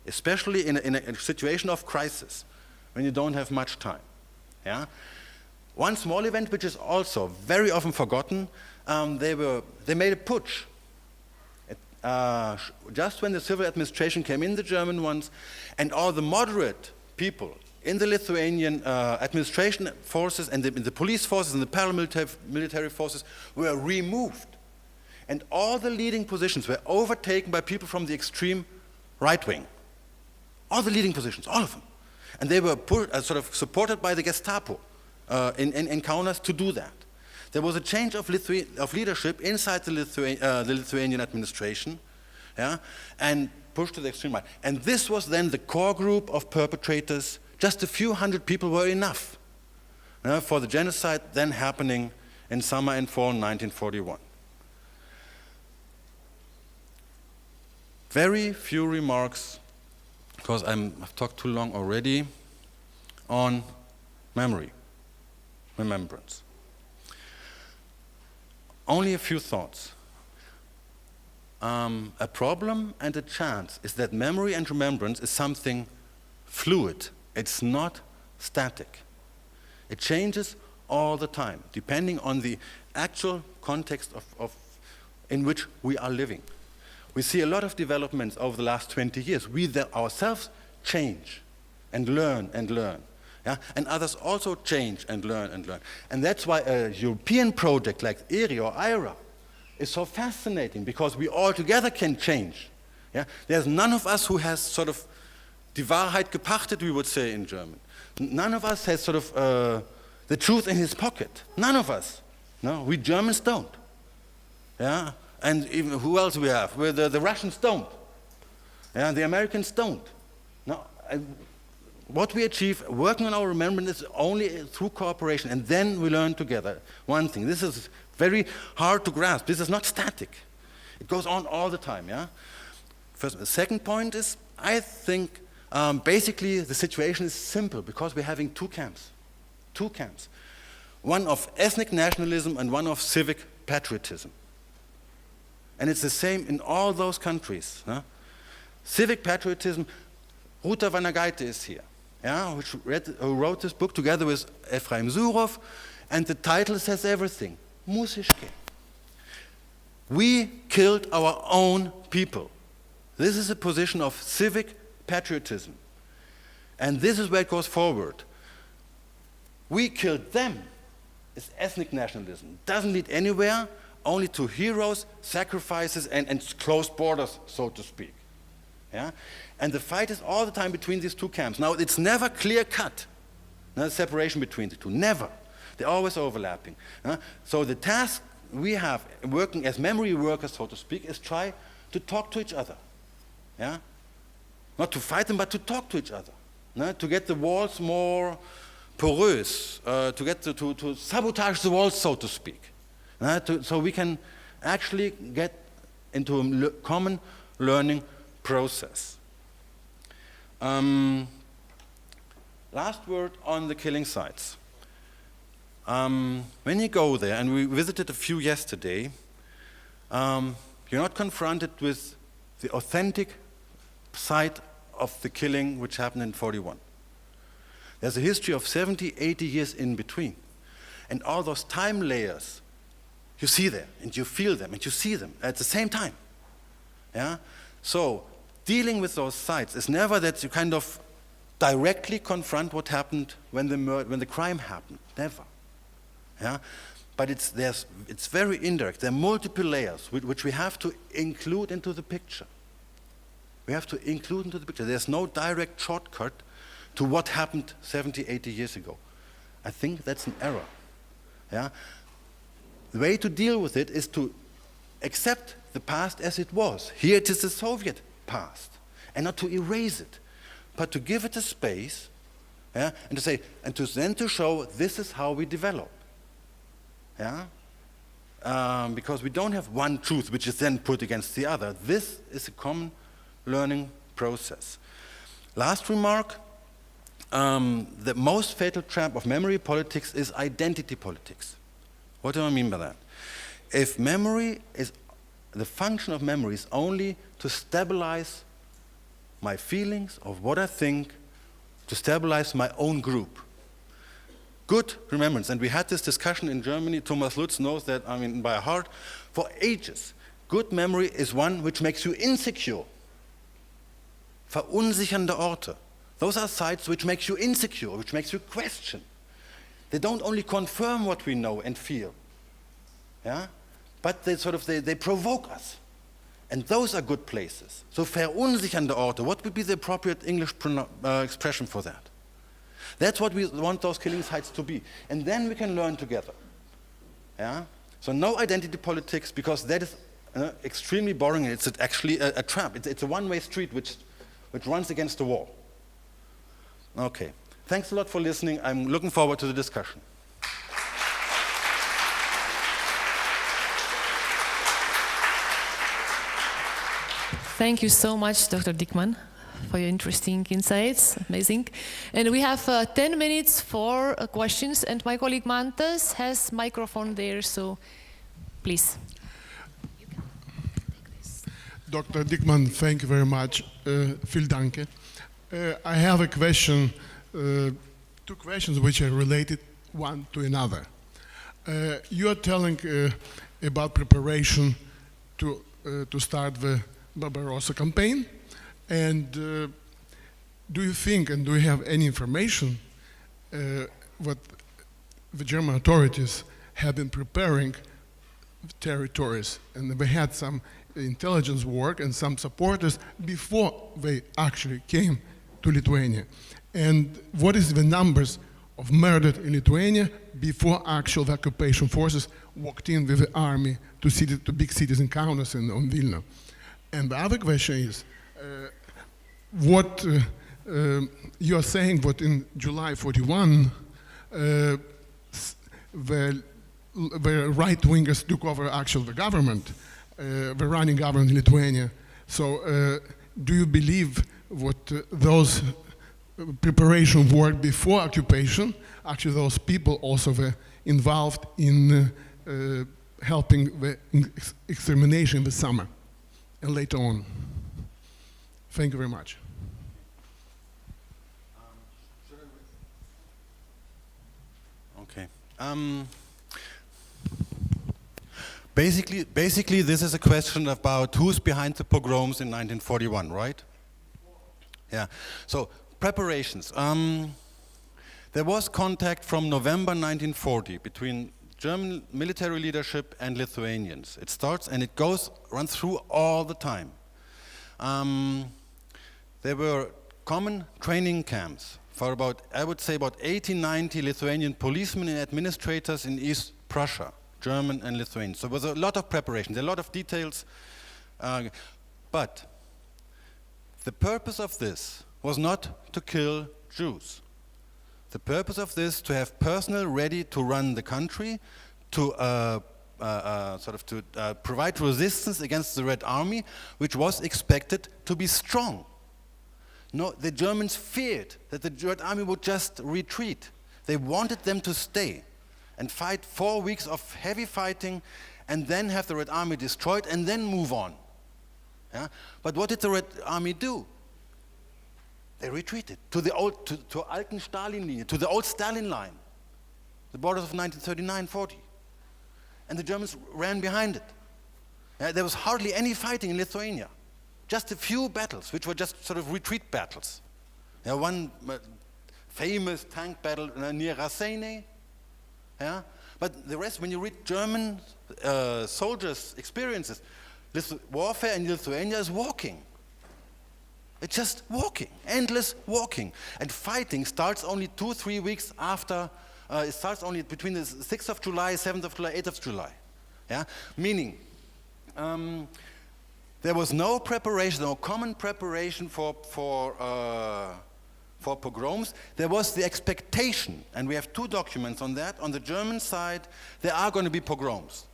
especially in a situation of crisis, when you don't have much time. Yeah? One small event, which is also very often forgotten, they made a putsch. Just when the civil administration came in, the German ones, and all the moderate people in the Lithuanian administration forces and the police forces and the paramilitary forces were removed. And all the leading positions were overtaken by people from the extreme right wing. All the leading positions, all of them. And they were sort of supported by the Gestapo in Kaunas to do that. There was a change of leadership inside the Lithuanian administration, yeah, and pushed to the extreme right. And this was then the core group of perpetrators. Just a few hundred people were enough for the genocide then happening in summer and fall 1941. Very few remarks, because I've talked too long already, on memory, remembrance. Only a few thoughts. A problem and a chance is that memory and remembrance is something fluid. It's not static. It changes all the time, depending on the actual context in which we are living. We see a lot of developments over the last 20 years. We ourselves change and learn and learn. Yeah? And others also change and learn and learn. And that's why a European project like IHRA is so fascinating, because we all together can change. Yeah? There's none of us who has sort of die Wahrheit gepachtet, we would say in German. None of us has sort of the truth in his pocket. None of us. No, we Germans don't. Yeah? And even who else we have? The Russians don't. Yeah? The Americans don't. No. What we achieve working on our remembrance is only through cooperation, and then we learn together one thing. This is very hard to grasp. This is not static. It goes on all the time. Yeah? First, the second point is, I think basically the situation is simple, because we're having two camps. Two camps. One of ethnic nationalism and one of civic patriotism. And it's the same in all those countries. Huh? Civic patriotism, Ruta Vanagaite is here, yeah, who wrote this book together with Ephraim Zurov, and the title says everything. Musiški. We killed our own people. This is a position of civic patriotism. And this is where it goes forward. We killed them. It's ethnic nationalism. Doesn't lead anywhere, only to heroes, sacrifices, and closed borders, so to speak. Yeah? And the fight is all the time between these two camps. Now, it's never clear-cut, no separation between the two, never. They're always overlapping. So the task we have, working as memory workers, so to speak, is try to talk to each other. Yeah? Not to fight them, but to talk to each other. To get the walls more porous, to sabotage the walls, so to speak. So we can actually get into a common learning process. Last word on the killing sites. When you go there, and we visited a few yesterday, you're not confronted with the authentic site of the killing which happened in 41. There's a history of 70, 80 years in between. And all those time layers, you see them, and you feel them, and you see them at the same time. Yeah? So, dealing with those sites is never that you kind of directly confront what happened when the crime happened. Never. Yeah? But it's very indirect. There are multiple layers which we have to include into the picture. We have to include into the picture. There's no direct shortcut to what happened 70, 80 years ago. I think that's an error. Yeah? The way to deal with it is to accept the past as it was. Here it is the Soviet past. And not to erase it, but to give it a space, yeah? And to say, and then to show this is how we develop. Yeah? Because we don't have one truth which is then put against the other. This is a common learning process. Last remark, the most fatal trap of memory politics is identity politics. What do I mean by that? If memory is, the function of memory is only to stabilize my feelings of what I think, to stabilize my own group. Good remembrance, and we had this discussion in Germany, Thomas Lutz knows that, I mean, by heart, for ages. Good memory is one which makes you insecure. Verunsichernde Orte. Those are sites which makes you insecure, which makes you question. They don't only confirm what we know and feel, yeah? But they provoke us. And those are good places. So verunsichernde Orte, what would be the appropriate English expression for that? That's what we want those killing sites to be. And then we can learn together. Yeah? So no identity politics, because that is extremely boring. It's actually a trap. It's a one-way street which runs against the wall. Okay. Thanks a lot for listening. I'm looking forward to the discussion. Thank you so much, Dr. Dieckmann, for your interesting insights. Amazing. And we have 10 minutes for questions, and my colleague Mantas has microphone there, so please. Dr. Dieckmann, thank you very much. Vielen Dank. I have a question, two questions which are related one to another. You are telling about preparation to start the Barbarossa campaign, and do you think, and do you have any information what the German authorities have been preparing territories, and they had some intelligence work and some supporters before they actually came to Lithuania? And what is the numbers of murdered in Lithuania before actual occupation forces walked in with the army to big cities in Kaunas and on Vilna? And the other question is, what you are saying that in July 41, the right-wingers took over actually the government, the running government in Lithuania. So do you believe what those preparation work before occupation, actually those people also were involved in helping the extermination in the summer and later on? Thank you very much. Okay. Basically, this is a question about who's behind the pogroms in 1941, right? Yeah. So preparations. There was contact from November 1940 between German military leadership and Lithuanians. It starts and it runs through all the time. There were common training camps for about, I would say, about 80, 90 Lithuanian policemen and administrators in East Prussia, German and Lithuanian. So there was a lot of preparation, a lot of details. But the purpose of this was not to kill Jews. The purpose of this to have personnel ready to run the country, to provide resistance against the Red Army, which was expected to be strong. No, the Germans feared that the Red Army would just retreat. They wanted them to stay and fight 4 weeks of heavy fighting and then have the Red Army destroyed and then move on. Yeah? But what did the Red Army do? They retreated to the old, to Alten Stalin-Linie, to the old Stalin line, the borders of 1939-40. And the Germans ran behind it. There was hardly any fighting in Lithuania. Just a few battles, which were just sort of retreat battles. One famous tank battle near Raseiniai. Yeah? But the rest, when you read German soldiers' experiences, warfare in Lithuania is walking. It's just walking, endless walking. And fighting starts only 2-3 weeks after, it starts only between the 6th of July, 7th of July, 8th of July. Yeah? Meaning, there was no preparation, no common preparation for pogroms. There was the expectation, and we have 2 documents on that. On the German side, there are going to be pogroms.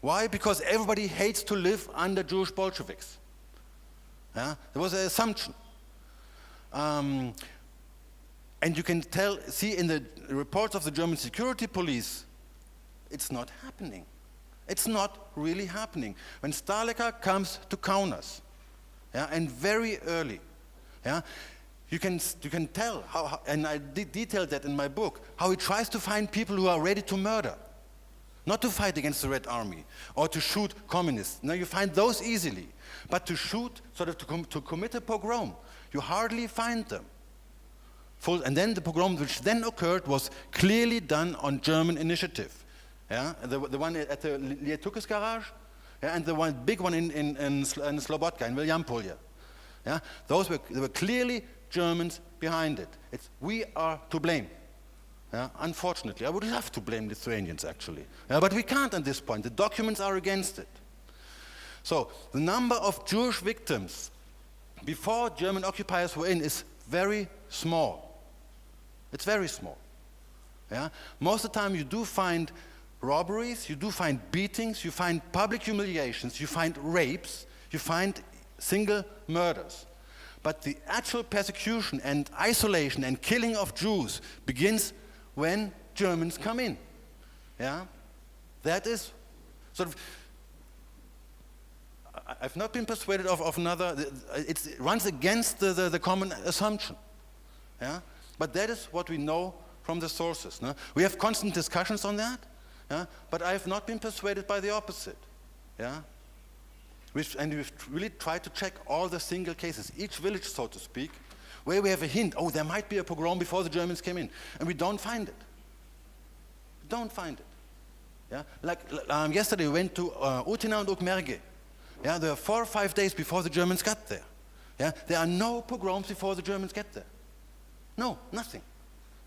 Why? Because everybody hates to live under Jewish Bolsheviks. Yeah? There was an assumption. And you can see in the reports of the German security police, it's not happening. It's not really happening. When Stahlecker comes to Kaunas, yeah, and very early, yeah, you can tell how, and I detailed that in my book, how he tries to find people who are ready to murder, not to fight against the Red Army or to shoot communists. Now you find those easily, but to shoot, sort of to commit a pogrom, you hardly find them. And then the pogrom which then occurred was clearly done on German initiative. Yeah, the one at the Lietukis garage, yeah, and the one big one in Slobodka, in Williampolje. Yeah, there were clearly Germans behind it. We are to blame. Yeah, unfortunately, I would love to blame Lithuanians actually, yeah, but we can't at this point. The documents are against it. So the number of Jewish victims before German occupiers were in is very small. It's very small. Yeah, most of the time you do find robberies, you do find beatings, you find public humiliations, you find rapes, you find single murders. But the actual persecution and isolation and killing of Jews begins when Germans come in. Yeah? That is sort of, I've not been persuaded of another, it runs against the common assumption. Yeah? But that is what we know from the sources. No? We have constant discussions on that. Yeah? But I have not been persuaded by the opposite. Yeah? And we've really tried to check all the single cases, each village, so to speak, where we have a hint, oh, there might be a pogrom before the Germans came in. And we don't find it. We don't find it. Yeah? Like yesterday we went to Utina and Ukmerge. Yeah? There were 4 or 5 days before the Germans got there. Yeah? There are no pogroms before the Germans get there. No, nothing.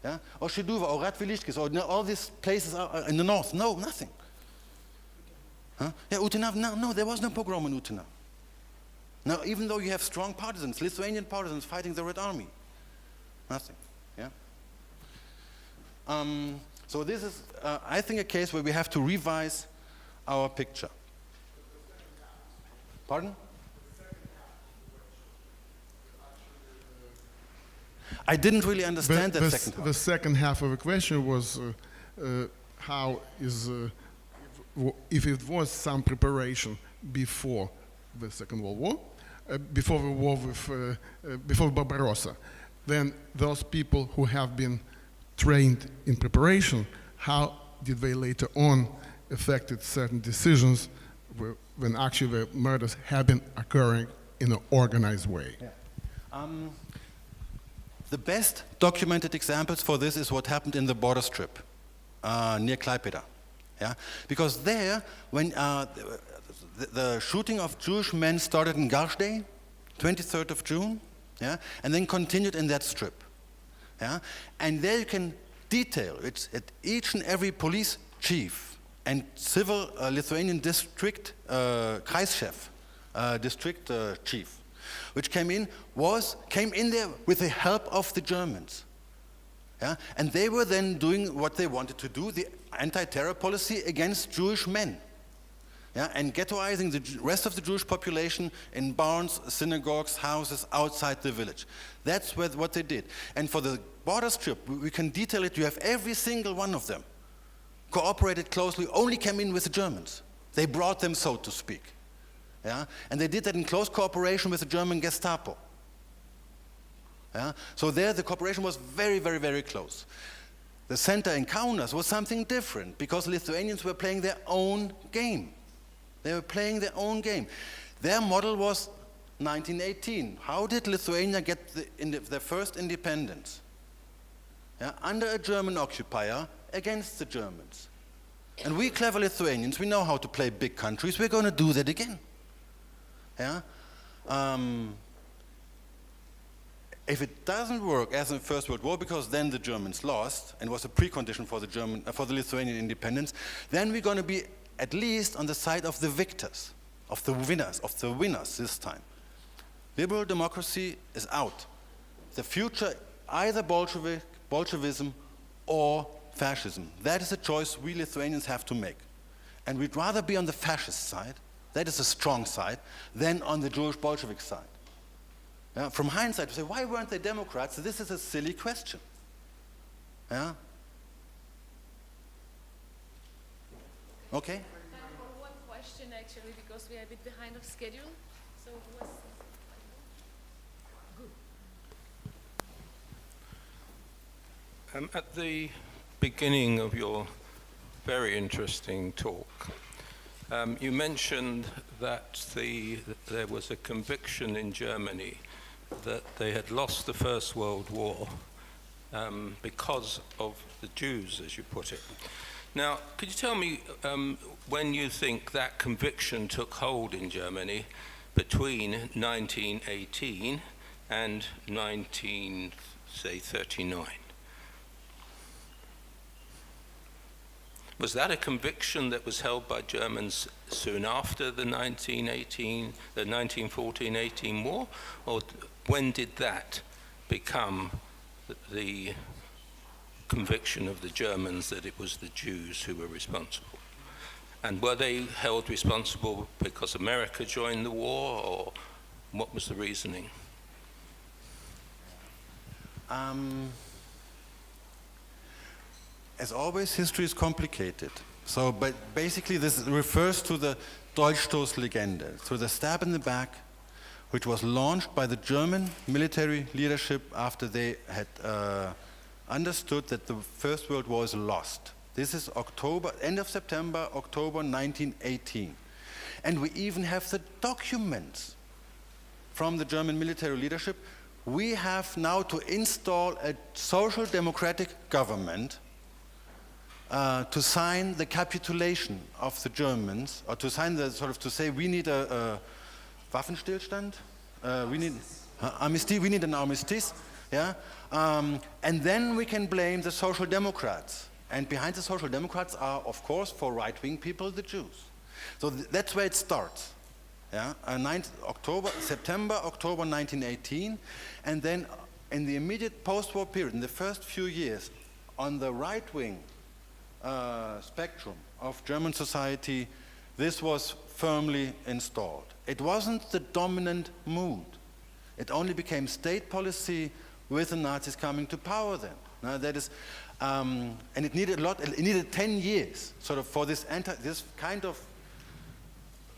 Yeah? Or Shiduva, or Radviliškis, or all these places are in the north. No, nothing. Huh? Yeah, Utina, no, there was no pogrom in Utina. Now, even though you have strong partisans, Lithuanian partisans fighting the Red Army, nothing. Yeah. So this is, I think, a case where we have to revise our picture. Pardon? I didn't really understand that second half. The second half of the question was how is, if it was some preparation before the Second World War, before the war with, before Barbarossa, then those people who have been trained in preparation, how did they later on affected certain decisions when actually the murders have been occurring in an organized way? Yeah. The best documented examples for this is what happened in the border strip near Klaipėda. Yeah? Because there, when the shooting of Jewish men started in Garsday, 23rd of June, yeah? And then continued in that strip. Yeah? And there you can detail it at each and every police chief and civil Lithuanian district Kreischef, district chief, which came in there with the help of the Germans. Yeah? And they were then doing what they wanted to do, the anti-terror policy against Jewish men. Yeah? And ghettoizing the rest of the Jewish population in barns, synagogues, houses outside the village. That's what they did. And for the border strip, we can detail it. You have every single one of them cooperated closely, only came in with the Germans. They brought them, so to speak. Yeah? And they did that in close cooperation with the German Gestapo. Yeah? So there the cooperation was very, very, very close. The center in Kaunas was something different because Lithuanians were playing their own game. They were playing their own game. Their model was 1918. How did Lithuania get their first independence? Yeah? Under a German occupier against the Germans. And we clever Lithuanians, we know how to play big countries. We're going to do that again. Yeah? If it doesn't work as in the First World War, because then the Germans lost and was a precondition for the Lithuanian independence, then we're going to be at least on the side of the victors, of the winners this time. Liberal democracy is out. The future, either Bolshevism or fascism. That is a choice we Lithuanians have to make. And we'd rather be on the fascist side, that is a strong side, than on the Jewish Bolshevik side. Yeah? From hindsight, we say, why weren't they Democrats? This is a silly question. Yeah? Okay? Time for one question, actually, because we are a bit behind of schedule. So at the beginning of your very interesting talk, you mentioned that there was a conviction in Germany that they had lost the First World War because of the Jews, as you put it. Now, could you tell me when you think that conviction took hold in Germany between 1918 and 1939? Was that a conviction that was held by Germans soon after the 1914-18 war? Or when did that become the conviction of the Germans that it was the Jews who were responsible? And were they held responsible because America joined the war, or what was the reasoning? As always, history is complicated. So, but basically this refers to the Dolchstoßlegende, to the stab in the back, which was launched by the German military leadership after they had understood that the First World War is lost. This is end of September, October 1918. And we even have the documents from the German military leadership. We have now to install a social democratic government to sign the capitulation of the Germans, or to sign the to say we need a Waffenstillstand, we need amnesty, we need an armistice, yeah, and then we can blame the Social Democrats. And behind the Social Democrats are, of course, for right-wing people, the Jews. So that's where it starts. Yeah, September, October 1918, and then in the immediate post-war period, in the first few years, on the right-wing spectrum of German society, this was firmly installed. It wasn't the dominant mood. It only became state policy with the Nazis coming to power then. Now, that is, and it needed a lot. It needed 10 years, for this kind of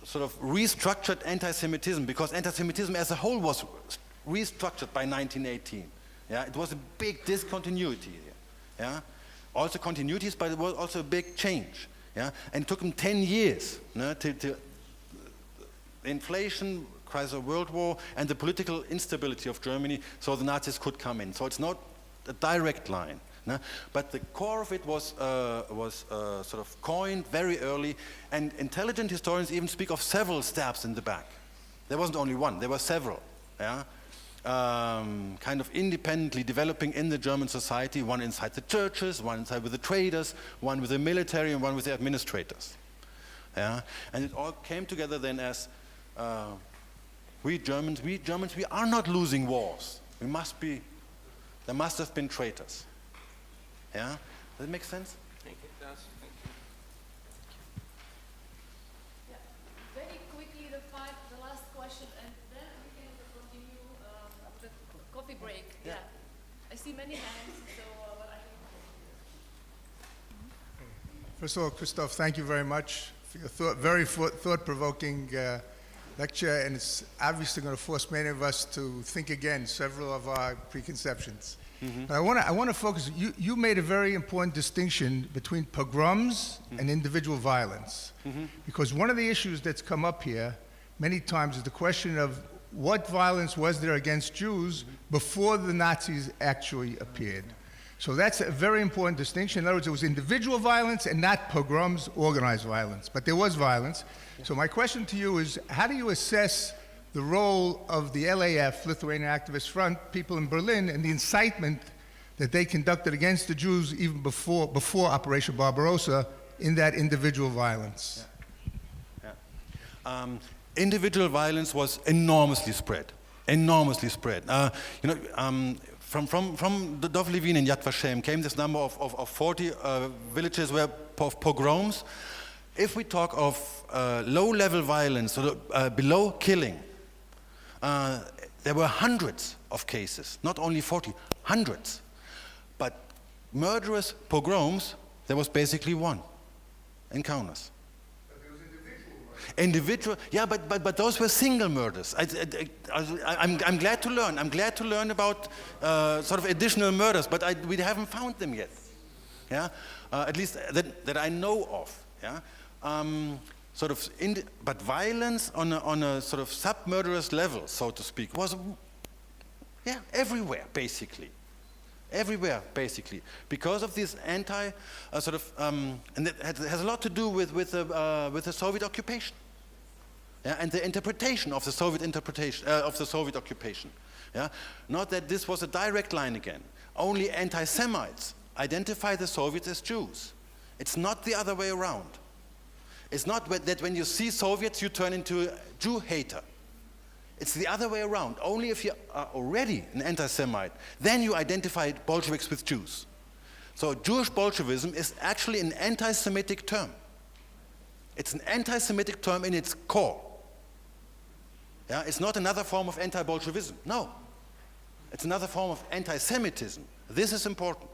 restructured anti-Semitism, because anti-Semitism as a whole was restructured by 1918. Yeah, it was a big discontinuity. Yeah. Also continuities, but it was also a big change. Yeah? And it took them 10 years. Inflation, crisis of World War and the political instability of Germany, so the Nazis could come in. So it's not a direct line. No? But the core of it was sort of coined very early, and intelligent historians even speak of several stabs in the back. There wasn't only one, there were several. Yeah? Kind of independently developing in the German society, one inside the churches, one inside with the traders, one with the military, and one with the administrators. Yeah? And it all came together then as we Germans, we are not losing wars. There must have been traitors. Yeah? Does it make sense? Thank you. It does. Thank you. Yeah. Very quickly, the last question, and then we can continue the coffee break. Yeah. I see many hands, so I think. First of all, Christoph, thank you very much for your very thought-provoking lecture, and it's obviously going to force many of us to think again several of our preconceptions. But I want to focus. You made a very important distinction between pogroms and individual violence, because one of the issues that's come up here many times is the question of what violence was there against Jews before the Nazis actually appeared. So that's a very important distinction. In other words, it was individual violence and not pogroms, organized violence. But there was violence. So my question to you is, how do you assess the role of the LAF, Lithuanian Activist Front, people in Berlin, and the incitement that they conducted against the Jews even before Operation Barbarossa in that individual violence? Yeah. Individual violence was enormously spread. Enormously spread. From the Dov Levin and Yad Vashem came this number of 40 villages where pogroms. If we talk of low-level violence, so below killing, there were hundreds of cases, not only 40, hundreds. But murderous pogroms, there was basically one encounters. But there was individual, yeah, but those were single murders. I'm glad to learn. I'm glad to learn about sort of additional murders, but we haven't found them yet. Yeah, at least that I know of. Yeah. But violence on a sort of sub-murderous level, so to speak, was everywhere basically, because of this and it has a lot to do with the Soviet occupation, and the interpretation of the Soviet occupation. Yeah, not that this was a direct line again. Only anti-Semites identify the Soviets as Jews. It's not the other way around. It's not that when you see Soviets, you turn into a Jew hater. It's the other way around. Only if you are already an anti-Semite, then you identify Bolsheviks with Jews. So Jewish Bolshevism is actually an anti-Semitic term. It's an anti-Semitic term in its core. Yeah? It's not another form of anti-Bolshevism. No. It's another form of anti-Semitism. This is important.